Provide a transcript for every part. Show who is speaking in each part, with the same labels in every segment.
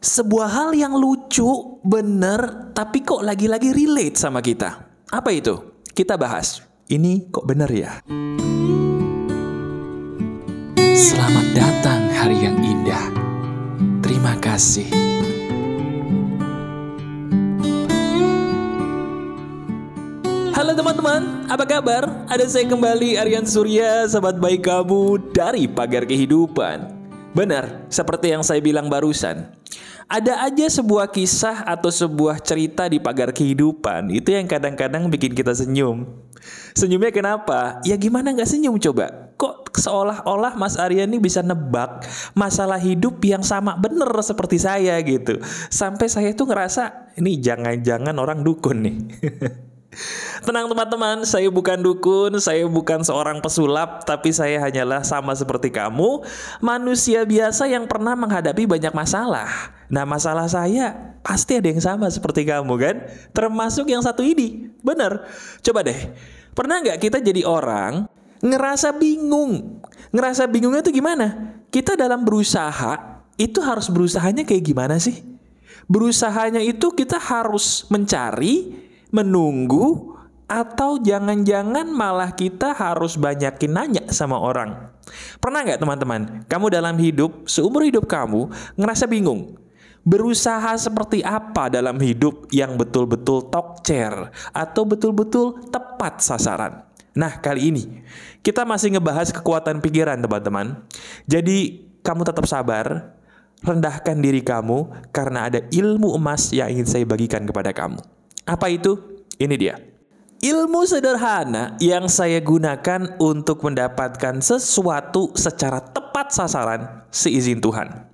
Speaker 1: Sebuah hal yang lucu, bener, tapi kok lagi-lagi relate sama kita. Apa itu? Kita bahas. Ini kok bener ya? Selamat datang hari yang indah. Terima kasih. Halo teman-teman, apa kabar? Ada saya kembali, Aryan Surya, sahabat baik kamu dari Pagar Kehidupan. Benar, seperti yang saya bilang barusan. Ada aja sebuah kisah atau sebuah cerita di Pagar Kehidupan itu yang kadang-kadang bikin kita senyum. Senyumnya kenapa? Ya gimana gak senyum coba? Kok seolah-olah Mas Aryan ini bisa nebak masalah hidup yang sama bener seperti saya gitu. Sampai saya tuh ngerasa ini jangan-jangan orang dukun nih. Tenang teman-teman, saya bukan dukun, saya bukan seorang pesulap, tapi saya hanyalah sama seperti kamu, manusia biasa yang pernah menghadapi banyak masalah. Nah, masalah saya pasti ada yang sama seperti kamu kan? Termasuk yang satu ini. Bener. Coba deh, pernah nggak kita jadi orang ngerasa bingung? Ngerasa bingungnya itu gimana? Kita dalam berusaha, itu harus berusahanya kayak gimana sih? Berusahanya itu kita harus mencari, menunggu, atau jangan-jangan malah kita harus banyakin nanya sama orang. Pernah nggak teman-teman, kamu dalam hidup, seumur hidup kamu, ngerasa bingung? Berusaha seperti apa dalam hidup yang betul-betul tokcer atau betul-betul tepat sasaran? Nah, kali ini kita masih ngebahas kekuatan pikiran teman-teman. Jadi, kamu tetap sabar, rendahkan diri kamu, karena ada ilmu emas yang ingin saya bagikan kepada kamu. Apa itu? Ini dia. Ilmu sederhana yang saya gunakan untuk mendapatkan sesuatu secara tepat sasaran seizin Tuhan.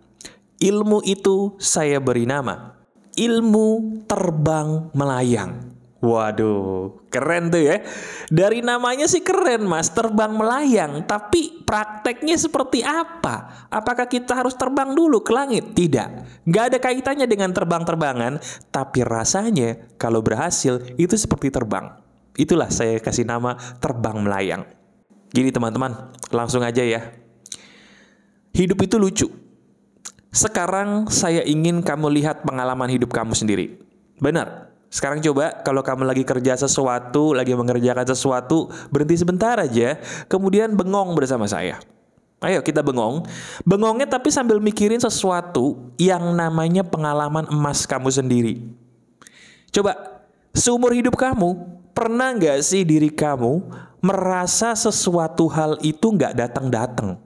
Speaker 1: Ilmu itu saya beri nama ilmu terbang melayang. Waduh, keren tuh ya. Dari namanya sih keren mas, terbang melayang. Tapi prakteknya seperti apa? Apakah kita harus terbang dulu ke langit? Tidak. Gak ada kaitannya dengan terbang-terbangan. Tapi rasanya kalau berhasil itu seperti terbang. Itulah saya kasih nama terbang melayang. Gini teman-teman, langsung aja ya. Hidup itu lucu. Sekarang saya ingin kamu lihat pengalaman hidup kamu sendiri. Benar. Sekarang coba kalau kamu lagi kerja sesuatu, lagi mengerjakan sesuatu, berhenti sebentar aja, kemudian bengong bersama saya. Ayo kita bengong. Bengongnya tapi sambil mikirin sesuatu yang namanya pengalaman emas kamu sendiri. Coba, seumur hidup kamu, pernah nggak sih diri kamu merasa sesuatu hal itu nggak datang-datang?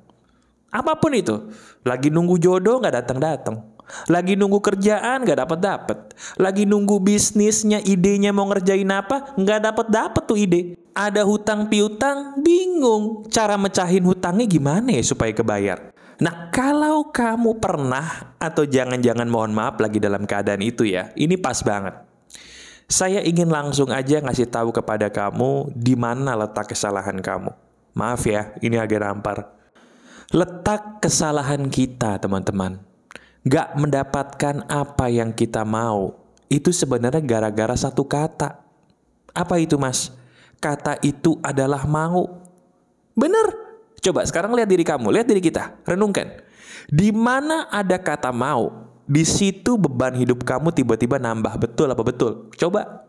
Speaker 1: Apapun itu, lagi nunggu jodoh nggak datang-datang. Lagi nunggu kerjaan gak dapet-dapet. Lagi nunggu bisnisnya, idenya mau ngerjain apa, gak dapet-dapet tuh ide. Ada hutang piutang, bingung cara mecahin hutangnya gimana ya supaya kebayar. Nah, kalau kamu pernah atau jangan-jangan mohon maaf lagi dalam keadaan itu ya, ini pas banget. Saya ingin langsung aja ngasih tahu kepada kamu di mana letak kesalahan kamu. Maaf ya, ini agak rampar. Letak kesalahan kita, teman-teman, gak mendapatkan apa yang kita mau, itu sebenarnya gara-gara satu kata. Apa itu mas? Kata itu adalah mau. Bener? Coba sekarang lihat diri kamu, lihat diri kita, renungkan. Di mana ada kata mau, di situ beban hidup kamu tiba-tiba nambah. Betul apa betul? Coba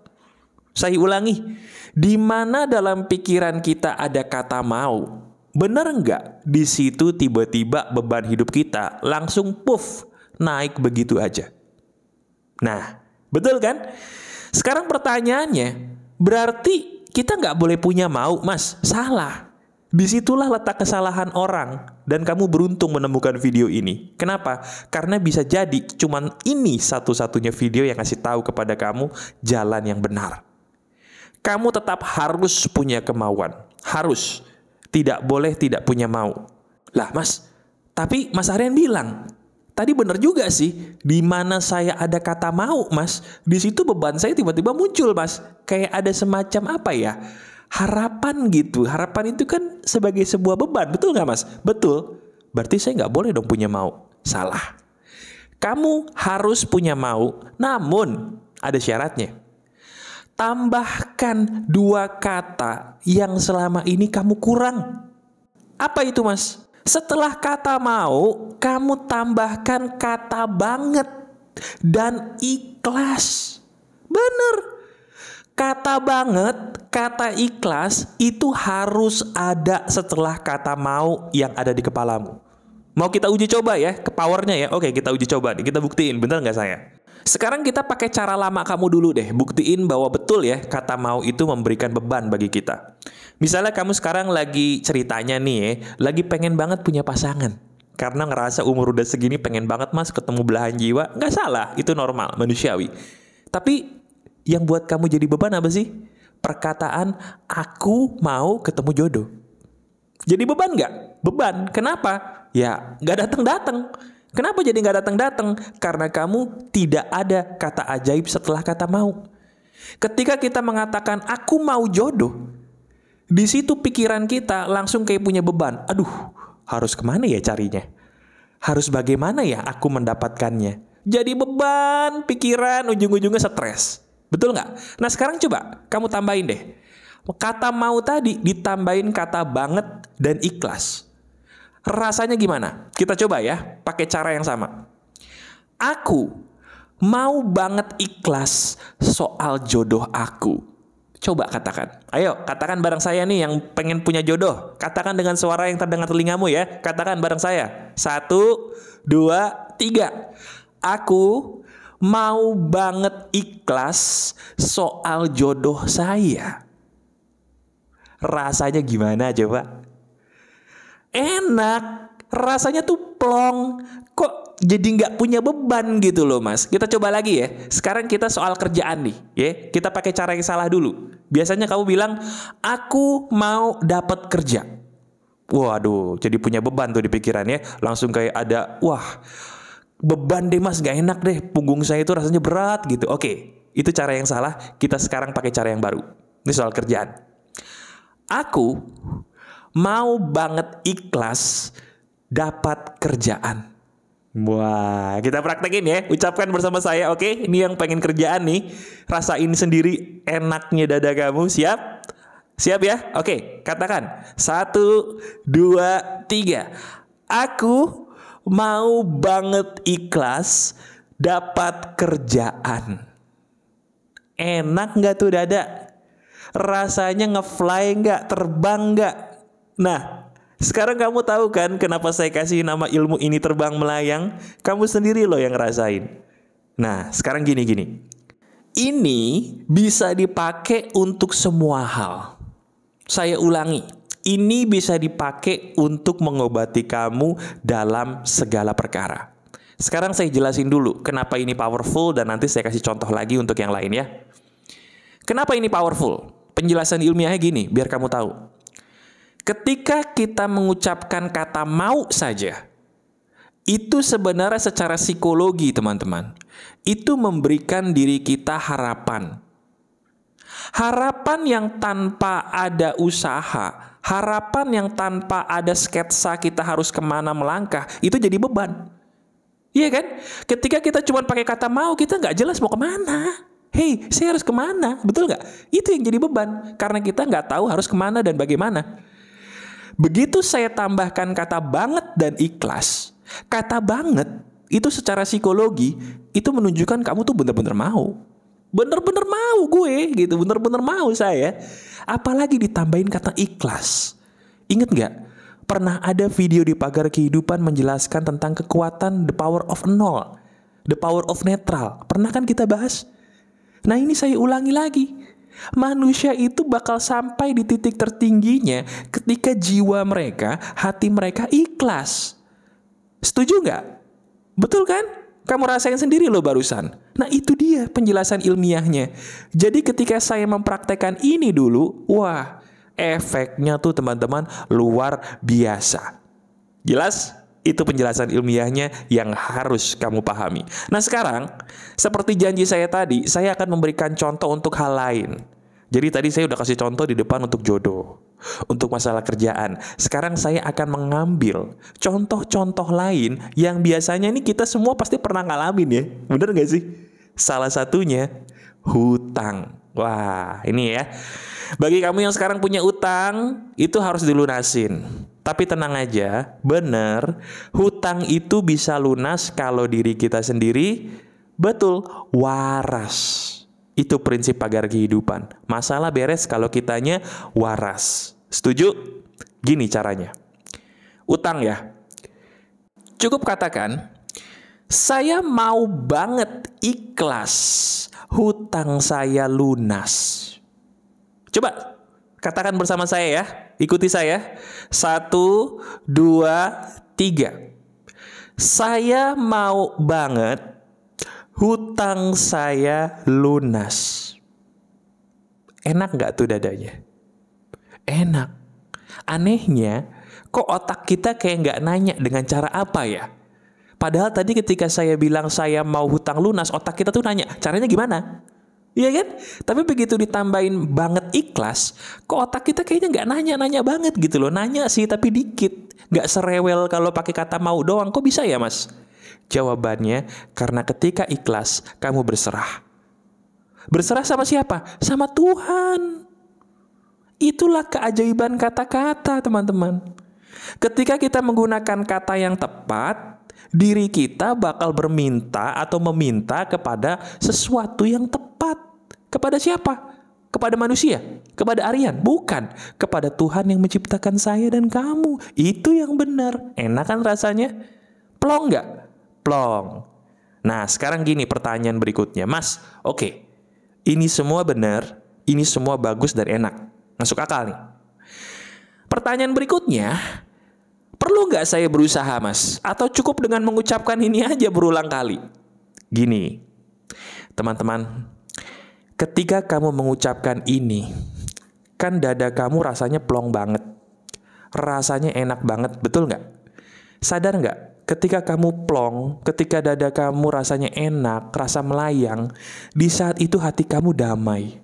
Speaker 1: saya ulangi. Di mana dalam pikiran kita ada kata mau, bener nggak? Di situ tiba-tiba beban hidup kita langsung puff, naik begitu aja. Nah, betul kan? Sekarang pertanyaannya, berarti kita nggak boleh punya mau, mas? Salah. Disitulah letak kesalahan orang. Dan kamu beruntung menemukan video ini. Kenapa? Karena bisa jadi cuman ini satu-satunya video yang ngasih tahu kepada kamu jalan yang benar. Kamu tetap harus punya kemauan. Harus. Tidak boleh tidak punya mau. Lah mas, tapi Mas Aryan bilang, tadi bener juga sih, di mana saya ada kata mau, mas, di situ beban saya tiba-tiba muncul, mas. Kayak ada semacam apa ya? Harapan gitu. Harapan itu kan sebagai sebuah beban, betul nggak, mas? Betul. Berarti saya nggak boleh dong punya mau. Salah. Kamu harus punya mau, namun ada syaratnya. Tambahkan 2 kata yang selama ini kamu kurang. Apa itu, mas? Setelah kata mau, kamu tambahkan kata banget. dan ikhlas. Bener. Kata banget, kata ikhlas itu harus ada setelah kata mau yang ada di kepalamu. Mau kita uji coba ya, ke powernya ya. Oke, kita uji coba nih, kita buktiin, bener nggak saya? Sekarang kita pakai cara lama kamu dulu deh, buktiin bahwa betul ya kata mau itu memberikan beban bagi kita. Misalnya kamu sekarang lagi ceritanya nih ya, lagi pengen banget punya pasangan. Karena ngerasa umur udah segini pengen banget mas ketemu belahan jiwa. Nggak salah, itu normal, manusiawi. Tapi yang buat kamu jadi beban apa sih? Perkataan aku mau ketemu jodoh. Jadi beban nggak? Beban. Kenapa? Ya nggak datang-datang. Kenapa jadi nggak datang-datang? Karena kamu tidak ada kata ajaib setelah kata mau. Ketika kita mengatakan aku mau jodoh, di situ pikiran kita langsung kayak punya beban. Aduh, harus kemana ya carinya? Harus bagaimana ya aku mendapatkannya? Jadi beban pikiran, ujung-ujungnya stres. Betul nggak? Nah sekarang coba kamu tambahin deh. Kata mau tadi ditambahin kata banget dan ikhlas. Rasanya gimana? Kita coba ya, pakai cara yang sama. Aku mau banget ikhlas soal jodoh aku. Coba katakan. Ayo, katakan bareng saya nih yang pengen punya jodoh. Katakan dengan suara yang terdengar telingamu ya. Katakan bareng saya. 1, 2, 3. Aku mau banget ikhlas soal jodoh saya. Rasanya gimana coba? Enak. Rasanya tuh plong. Kok jadi nggak punya beban gitu loh mas. Kita coba lagi ya. Sekarang kita soal kerjaan nih ya. Kita pakai cara yang salah dulu. Biasanya kamu bilang aku mau dapat kerja. Waduh, jadi punya beban tuh di pikiran ya. Langsung kayak ada beban deh mas, gak enak deh, punggung saya itu rasanya berat gitu. Oke, itu cara yang salah. Kita sekarang pakai cara yang baru. Ini soal kerjaan. Aku mau banget ikhlas dapat kerjaan. Wah, kita praktekin ya. Ucapkan bersama saya, oke? Ini yang pengen kerjaan nih, rasain sendiri enaknya dada kamu. Siap? Siap ya? Oke, katakan 1, 2, 3. Aku mau banget ikhlas dapat kerjaan. Enak nggak tuh dada? Rasanya ngefly nggak? Terbang nggak? Nah, sekarang kamu tahu kan kenapa saya kasih nama ilmu ini terbang melayang? Kamu sendiri loh yang ngerasain. Nah, sekarang gini. Ini bisa dipakai untuk semua hal. Saya ulangi. Ini bisa dipakai untuk mengobati kamu dalam segala perkara. Sekarang saya jelasin dulu kenapa ini powerful dan nanti saya kasih contoh lagi untuk yang lain ya. Kenapa ini powerful? Penjelasan ilmiahnya gini, biar kamu tahu. Ketika kita mengucapkan kata mau saja, itu sebenarnya secara psikologi teman-teman, itu memberikan diri kita harapan. Harapan yang tanpa ada usaha, harapan yang tanpa ada sketsa kita harus kemana melangkah, itu jadi beban. Iya kan? Ketika kita cuma pakai kata mau, kita nggak jelas mau kemana. Hei, saya harus kemana? Betul nggak? Itu yang jadi beban. Karena kita nggak tahu harus kemana dan bagaimana. Begitu saya tambahkan kata banget dan ikhlas, kata banget itu secara psikologi, itu menunjukkan kamu tuh bener-bener mau. Bener-bener mau gue gitu, bener-bener mau saya. Apalagi ditambahin kata ikhlas. Ingat gak? Pernah ada video di Pagar Kehidupan menjelaskan tentang kekuatan the power of nol, the power of netral. Pernah kan kita bahas? Nah ini saya ulangi lagi. Manusia itu bakal sampai di titik tertingginya ketika jiwa mereka, hati mereka ikhlas. Setuju gak? Betul kan? Kamu rasain sendiri loh barusan. Nah itu dia penjelasan ilmiahnya. Jadi ketika saya mempraktekkan ini dulu, wah efeknya tuh teman-teman luar biasa. Jelas? Itu penjelasan ilmiahnya yang harus kamu pahami. Nah sekarang, seperti janji saya tadi, saya akan memberikan contoh untuk hal lain. Jadi tadi saya udah kasih contoh di depan untuk jodoh, untuk masalah kerjaan. Sekarang saya akan mengambil contoh-contoh lain yang biasanya ini kita semua pasti pernah ngalamin ya. Bener gak sih? Salah satunya hutang. Wah ini ya. Bagi kamu yang sekarang punya utang, itu harus dilunasin. Tapi tenang aja, bener, hutang itu bisa lunas kalau diri kita sendiri Betul, waras. Itu prinsip pagar kehidupan. Masalah beres kalau kitanya waras. Setuju? Gini caranya. Utang ya. Cukup katakan, saya mau banget ikhlas hutang saya lunas. Coba katakan bersama saya ya. Ikuti saya. 1, 2, 3. Saya mau banget hutang saya lunas. Enak gak tuh dadanya? Enak. Anehnya, kok otak kita kayak gak nanya dengan cara apa ya? Padahal tadi ketika saya bilang saya mau hutang lunas, otak kita tuh nanya, caranya gimana? Iya kan? Tapi begitu ditambahin banget ikhlas, kok otak kita kayaknya gak nanya-nanya banget gitu loh. Nanya sih tapi dikit. Gak serewel kalau pakai kata mau doang. Kok bisa ya mas? Jawabannya, karena ketika ikhlas, kamu berserah. Berserah sama siapa? Sama Tuhan. Itulah keajaiban kata-kata, teman-teman. Ketika kita menggunakan kata yang tepat, diri kita bakal berminta atau meminta kepada sesuatu yang tepat. Kepada siapa? Kepada manusia? Kepada Aryan? Bukan. Kepada Tuhan yang menciptakan saya dan kamu. Itu yang benar. Enak kan rasanya? Plong nggak? Plong. Nah, sekarang gini pertanyaan berikutnya. Mas, oke. Ini semua benar, ini semua bagus dan enak. Masuk akal nih. Pertanyaan berikutnya, perlu nggak saya berusaha, Mas? Atau cukup dengan mengucapkan ini aja berulang kali? Gini, teman-teman, ketika kamu mengucapkan ini, kan dada kamu rasanya plong banget. Rasanya enak banget, betul nggak? Sadar nggak? Ketika kamu plong, ketika dada kamu rasanya enak, rasa melayang, di saat itu hati kamu damai.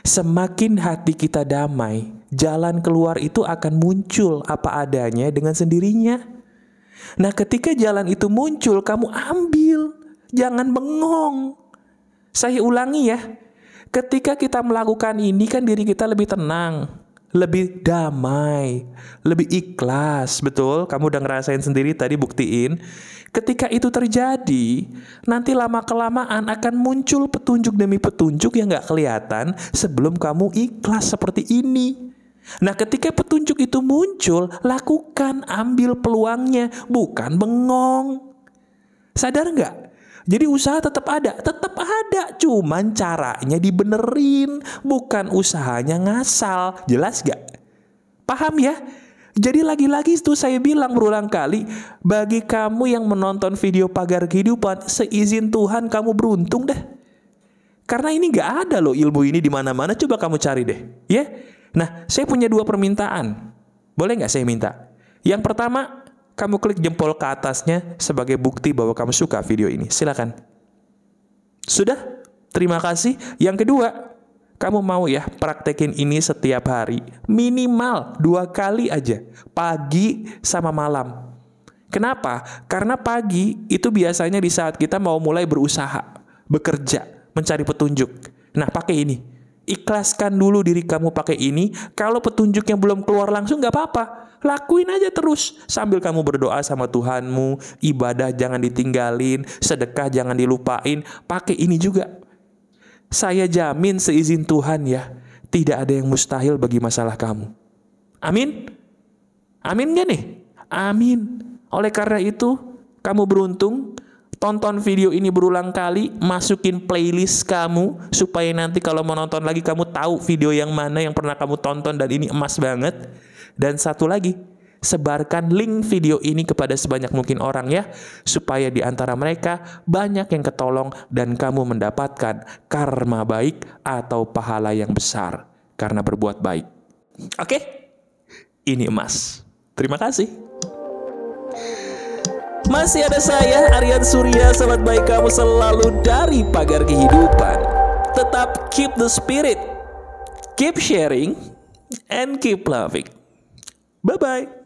Speaker 1: Semakin hati kita damai, jalan keluar itu akan muncul apa adanya dengan sendirinya. Nah, ketika jalan itu muncul, kamu ambil, jangan bengong. Saya ulangi ya, ketika kita melakukan ini kan diri kita lebih tenang, lebih damai, lebih ikhlas. Betul, kamu udah ngerasain sendiri tadi, buktiin. Ketika itu terjadi, nanti lama-kelamaan akan muncul petunjuk demi petunjuk yang gak kelihatan sebelum kamu ikhlas seperti ini. Nah, ketika petunjuk itu muncul, lakukan, ambil peluangnya, bukan bengong. Sadar gak? Jadi usaha tetap ada, cuman caranya dibenerin, bukan usahanya ngasal. Jelas gak? Paham ya? Jadi lagi-lagi itu saya bilang berulang kali, bagi kamu yang menonton video Pagar Kehidupan, seizin Tuhan kamu beruntung deh. Karena ini gak ada loh ilmu ini di mana-mana, coba kamu cari deh, ya. Nah, saya punya 2 permintaan. Boleh gak saya minta? Yang pertama, kamu klik jempol ke atasnya sebagai bukti bahwa kamu suka video ini. Silakan. Sudah? Terima kasih. Yang kedua, kamu mau ya praktekin ini setiap hari. Minimal 2 kali aja. Pagi sama malam. Kenapa? Karena pagi itu biasanya di saat kita mau mulai berusaha, bekerja, mencari petunjuk. Nah, pakai ini. Ikhlaskan dulu diri kamu pakai ini. Kalau petunjuknya belum keluar langsung gak apa-apa. Lakuin aja terus sambil kamu berdoa sama Tuhanmu, ibadah jangan ditinggalin, sedekah jangan dilupain, pakai ini juga. Saya jamin seizin Tuhan ya, tidak ada yang mustahil bagi masalah kamu. Amin? Amin gak nih? Amin. Oleh karena itu, kamu beruntung, tonton video ini berulang kali, masukin playlist kamu, supaya nanti kalau mau nonton lagi kamu tahu video yang mana yang pernah kamu tonton dan ini emas banget. Dan satu lagi, sebarkan link video ini kepada sebanyak mungkin orang ya, supaya di antara mereka banyak yang ketolong dan kamu mendapatkan karma baik atau pahala yang besar karena berbuat baik. Oke? Ini emas. Terima kasih. Masih ada saya, Aryan Surya, sahabat baik kamu selalu dari Pagar Kehidupan. Tetap keep the spirit, keep sharing, and keep loving. Bye-bye.